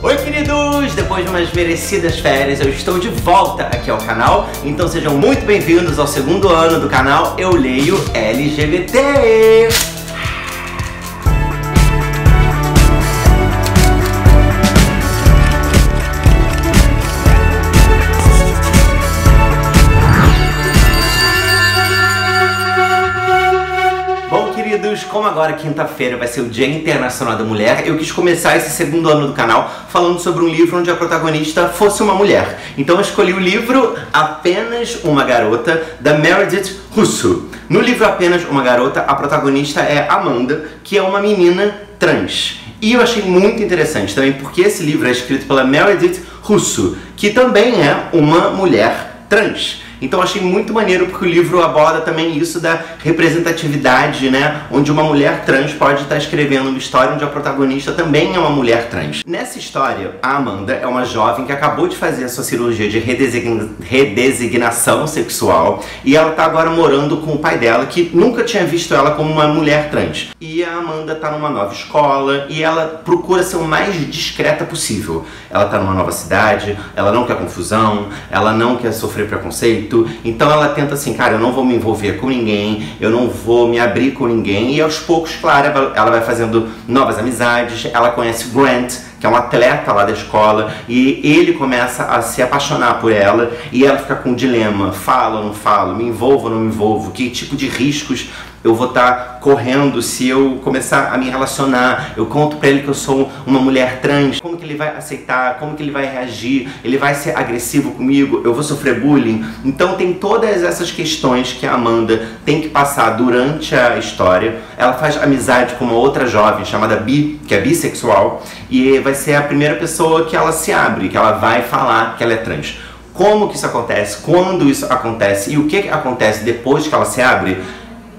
Oi, queridos! Depois de umas merecidas férias, eu estou de volta aqui ao canal. Então sejam muito bem-vindos ao segundo ano do canal Eu Leio LGBT! Como agora quinta-feira vai ser o Dia Internacional da Mulher, eu quis começar esse segundo ano do canal falando sobre um livro onde a protagonista fosse uma mulher. Então eu escolhi o livro Apenas Uma Garota, da Meredith Russo. No livro Apenas Uma Garota, a protagonista é Amanda, que é uma menina trans. E eu achei muito interessante também porque esse livro é escrito pela Meredith Russo, que também é uma mulher trans. Então eu achei muito maneiro porque o livro aborda também isso da representatividade, né? Onde uma mulher trans pode estar escrevendo uma história onde a protagonista também é uma mulher trans. Nessa história, a Amanda é uma jovem que acabou de fazer a sua cirurgia de redesignação sexual e ela tá agora morando com o pai dela, que nunca tinha visto ela como uma mulher trans. E a Amanda tá numa nova escola e ela procura ser o mais discreta possível. Ela tá numa nova cidade, ela não quer confusão, ela não quer sofrer preconceito. Então ela tenta assim, cara, eu não vou me envolver com ninguém, eu não vou me abrir com ninguém. E aos poucos, claro, ela vai fazendo novas amizades. Ela conhece Grant, que é um atleta lá da escola, e ele começa a se apaixonar por ela, e ela fica com um dilema: falo ou não falo, me envolvo ou não me envolvo, que tipo de riscos eu vou estar correndo se eu começar a me relacionar. Eu conto pra ele que eu sou uma mulher trans, como que ele vai aceitar, como que ele vai reagir, ele vai ser agressivo comigo, eu vou sofrer bullying. Então tem todas essas questões que a Amanda tem que passar durante a história. Ela faz amizade com uma outra jovem chamada Bi, que é bissexual, e vai ser a primeira pessoa que ela se abre, que ela vai falar que ela é trans. Como que isso acontece, quando isso acontece e o que acontece depois que ela se abre,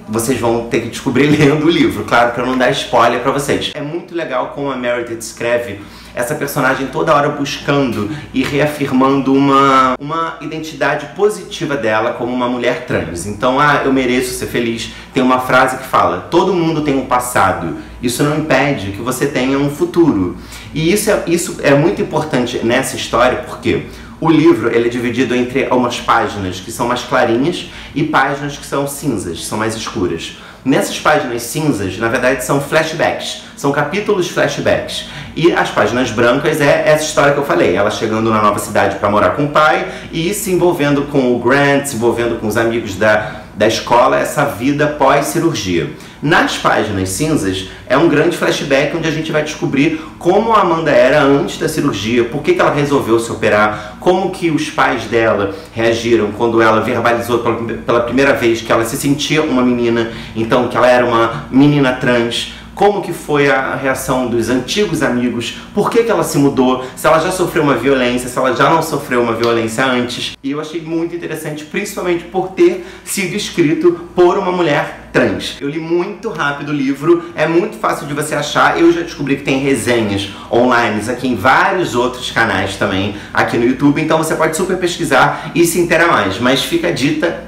vocês vão ter que descobrir lendo o livro, claro, para não dar spoiler para vocês. É muito legal como a Meredith escreve essa personagem toda hora buscando e reafirmando uma identidade positiva dela como uma mulher trans. Então, eu mereço ser feliz. Tem uma frase que fala: todo mundo tem um passado, isso não impede que você tenha um futuro. E isso é muito importante nessa história, porque o livro ele é dividido entre umas páginas que são mais clarinhas e páginas que são cinzas, são mais escuras. Nessas páginas cinzas, na verdade, são flashbacks, são capítulos flashbacks. E as páginas brancas é essa história que eu falei, ela chegando na nova cidade para morar com o pai e se envolvendo com o Grant, se envolvendo com os amigos da escola, essa vida pós-cirurgia. Nas páginas cinzas é um grande flashback onde a gente vai descobrir como a Amanda era antes da cirurgia, por que ela resolveu se operar, como que os pais dela reagiram quando ela verbalizou pela primeira vez que ela se sentia uma menina, então que ela era uma menina trans. Como que foi a reação dos antigos amigos, por que ela se mudou, se ela já sofreu uma violência, se ela já não sofreu uma violência antes. E eu achei muito interessante, principalmente por ter sido escrito por uma mulher trans. Eu li muito rápido o livro, é muito fácil de você achar. Eu já descobri que tem resenhas online aqui em vários outros canais também, aqui no YouTube, então você pode super pesquisar e se inteirar mais. Mas fica a dica,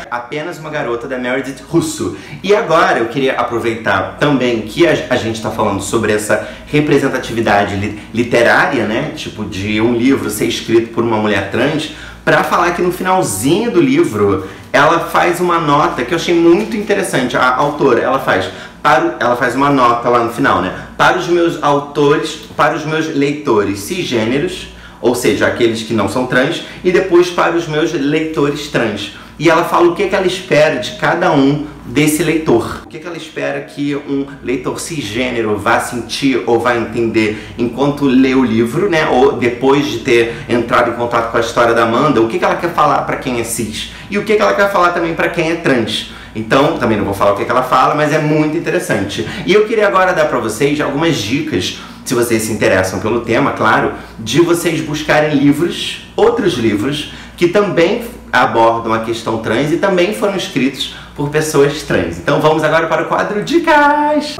Apenas Uma Garota, da Meredith Russo. E agora eu queria aproveitar também que a gente está falando sobre essa representatividade literária, né, tipo de um livro ser escrito por uma mulher trans, para falar que no finalzinho do livro ela faz uma nota que eu achei muito interessante. A autora, ela faz uma nota lá no final, né? Para os meus autores, para os meus leitores cisgêneros, ou seja, aqueles que não são trans, e depois para os meus leitores trans. E ela fala o que ela espera de cada um desse leitor. O que ela espera que um leitor cisgênero vá sentir ou vá entender enquanto lê o livro, né? Ou depois de ter entrado em contato com a história da Amanda, o que ela quer falar para quem é cis e o que ela quer falar também para quem é trans. Então, também não vou falar o que ela fala, mas é muito interessante. E eu queria agora dar para vocês algumas dicas, se vocês se interessam pelo tema, claro, de vocês buscarem livros, outros livros, que também abordam a questão trans e também foram escritos por pessoas trans. Então vamos agora para o quadro Dicas!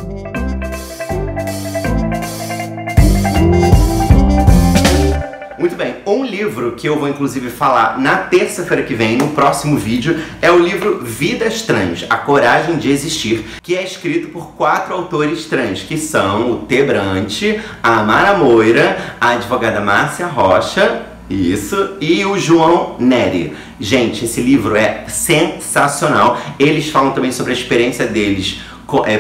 Muito bem. um livro que eu vou inclusive falar na terça-feira que vem, no próximo vídeo, é o livro Vidas Trans, A Coragem de Existir, que é escrito por 4 autores trans, que são o T. Brant, a Amara Moira, a advogada Márcia Rocha, isso, e o João Neri. Gente, esse livro é sensacional. Eles falam também sobre a experiência deles,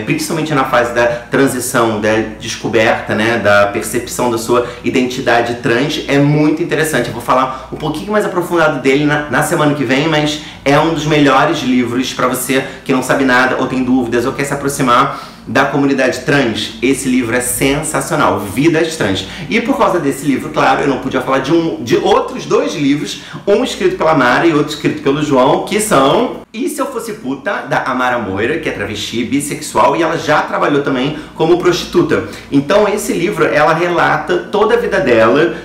principalmente na fase da transição, da descoberta, né, da percepção da sua identidade trans. É muito interessante. Eu vou falar um pouquinho mais aprofundado dele na semana que vem, mas é um dos melhores livros para você que não sabe nada, ou tem dúvidas, ou quer se aproximar da comunidade trans. Esse livro é sensacional, Vidas Trans. E por causa desse livro, claro, eu não podia falar de outros 2 livros, um escrito pela Mara e outro escrito pelo João, que são E Se Eu Fosse Puta, da Amara Moira, que é travesti, bissexual, e ela já trabalhou também como prostituta. Então esse livro, ela relata toda a vida dela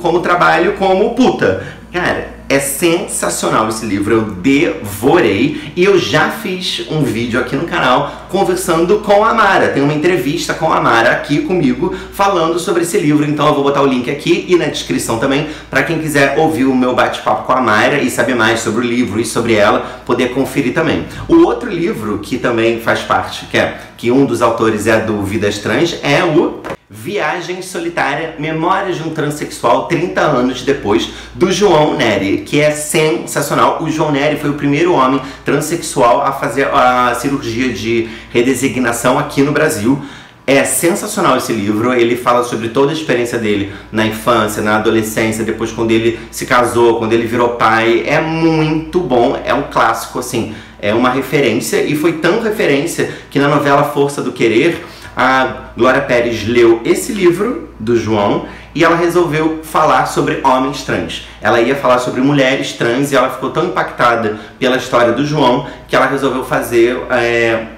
como trabalho como puta. Cara, é sensacional esse livro, eu devorei, e eu já fiz um vídeo aqui no canal conversando com a Amara. Tem uma entrevista com a Amara aqui comigo falando sobre esse livro, então eu vou botar o link aqui e na descrição também para quem quiser ouvir o meu bate-papo com a Amara e saber mais sobre o livro e sobre ela, poder conferir também. O outro livro que também faz parte, que um dos autores é do Vidas Trans, é o Viagem Solitária, Memórias de um Transsexual 30 anos depois, do João Neri, que é sensacional. O João Neri foi o primeiro homem transexual a fazer a cirurgia de redesignação aqui no Brasil. É sensacional esse livro, ele fala sobre toda a experiência dele na infância, na adolescência, depois quando ele se casou, quando ele virou pai. É muito bom, é um clássico, assim, é uma referência, e foi tão referência que na novela Força do Querer, a Glória Pérez leu esse livro do João e ela resolveu falar sobre homens trans. Ela ia falar sobre mulheres trans e ela ficou tão impactada pela história do João que ela resolveu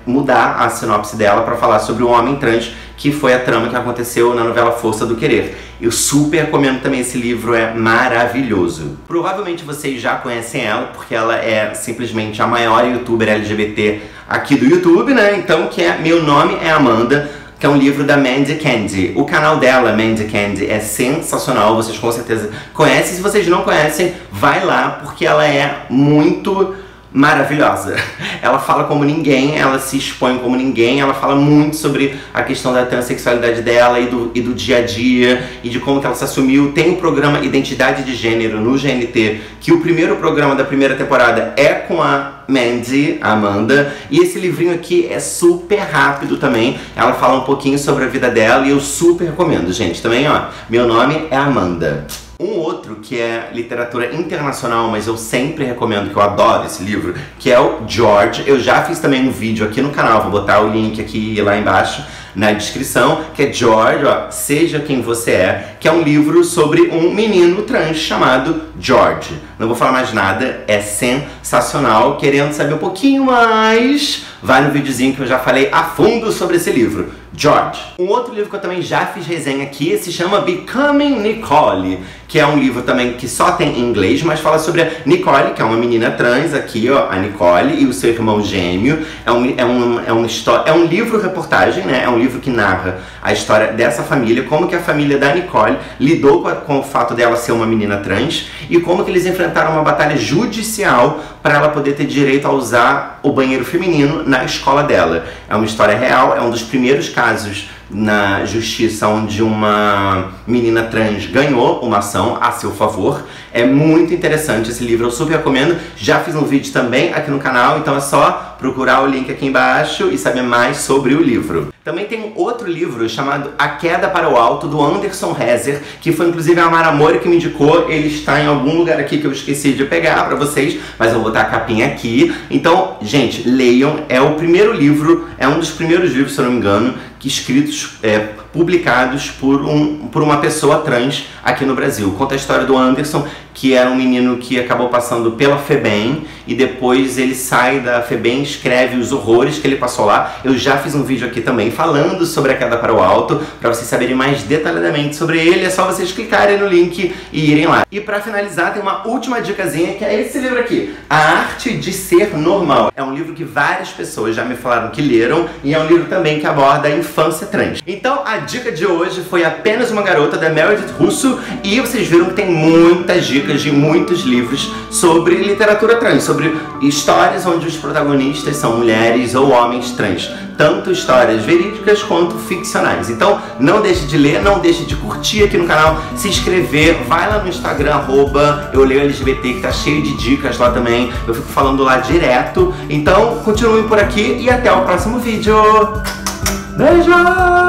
mudar a sinopse dela para falar sobre o homem trans, que foi a trama que aconteceu na novela Força do Querer. Eu super recomendo também esse livro, é maravilhoso. Provavelmente vocês já conhecem ela, porque ela é simplesmente a maior youtuber LGBT aqui do YouTube, né? Então, Meu Nome é Amanda, que é um livro da Mandy Candy. O canal dela, Mandy Candy, é sensacional, vocês com certeza conhecem. Se vocês não conhecem, vai lá, porque ela é muito maravilhosa. Ela fala como ninguém, ela se expõe como ninguém, ela fala muito sobre a questão da transexualidade dela e do dia a dia, e de como que ela se assumiu. Tem o programa Identidade de Gênero no GNT, que o primeiro programa da primeira temporada é com a Mandy, a Amanda, e esse livrinho aqui é super rápido também. Ela fala um pouquinho sobre a vida dela e eu super recomendo, gente. Também, ó, Meu Nome é Amanda. Um outro que é literatura internacional, mas eu sempre recomendo, que eu adoro esse livro, que é o George. Eu já fiz também um vídeo aqui no canal, vou botar o link aqui e lá embaixo na descrição, que é George, ó, Seja Quem Você É, que é um livro sobre um menino trans chamado George. Não vou falar mais nada, é sensacional. Querendo saber um pouquinho mais, vai no videozinho que eu já falei a fundo sobre esse livro, George. Um outro livro que eu também já fiz resenha aqui se chama Becoming Nicole, que é um livro também que só tem em inglês, mas fala sobre a Nicole, que é uma menina trans aqui, ó, a Nicole, e o seu irmão gêmeo. É um livro-reportagem, né? É um livro que narra a história dessa família, como que a família da Nicole lidou com o fato dela ser uma menina trans, e como que eles enfrentaram uma batalha judicial para ela poder ter direito a usar o banheiro feminino na escola dela. É uma história real, é um dos primeiros casos na justiça onde uma menina trans ganhou uma ação a seu favor. É muito interessante esse livro, eu super recomendo. Já fiz um vídeo também aqui no canal, então é só procurar o link aqui embaixo e saber mais sobre o livro. Também tem um outro livro chamado A Queda para o Alto, do Anderson Rezer, que foi inclusive a Amara Moira que me indicou. Ele está em algum lugar aqui que eu esqueci de pegar pra vocês, mas eu vou botar a capinha aqui. Então, gente, leiam. É o primeiro livro, é um dos primeiros livros, se eu não me engano, que escritos, publicados por uma pessoa trans aqui no Brasil. Conta a história do Anderson, que era um menino que acabou passando pela FEBEM e depois ele sai da FEBEM, escreve os horrores que ele passou lá. Eu já fiz um vídeo aqui também falando sobre A Queda para o Alto, para vocês saberem mais detalhadamente sobre ele. É só vocês clicarem no link e irem lá. E para finalizar, tem uma última dicasinha, que é esse livro aqui, A Arte de Ser Normal. É um livro que várias pessoas já me falaram que leram, e é um livro também que aborda a infância infância trans. Então a dica de hoje foi Apenas uma Garota, da Meredith Russo, e vocês viram que tem muitas dicas de muitos livros sobre literatura trans, sobre histórias onde os protagonistas são mulheres ou homens trans, tanto histórias verídicas quanto ficcionais. Então não deixe de ler, não deixe de curtir aqui no canal, se inscrever, vai lá no Instagram, @euleioLGBT, que tá cheio de dicas lá também, eu fico falando lá direto. Então continuem por aqui e até o próximo vídeo. Beijo!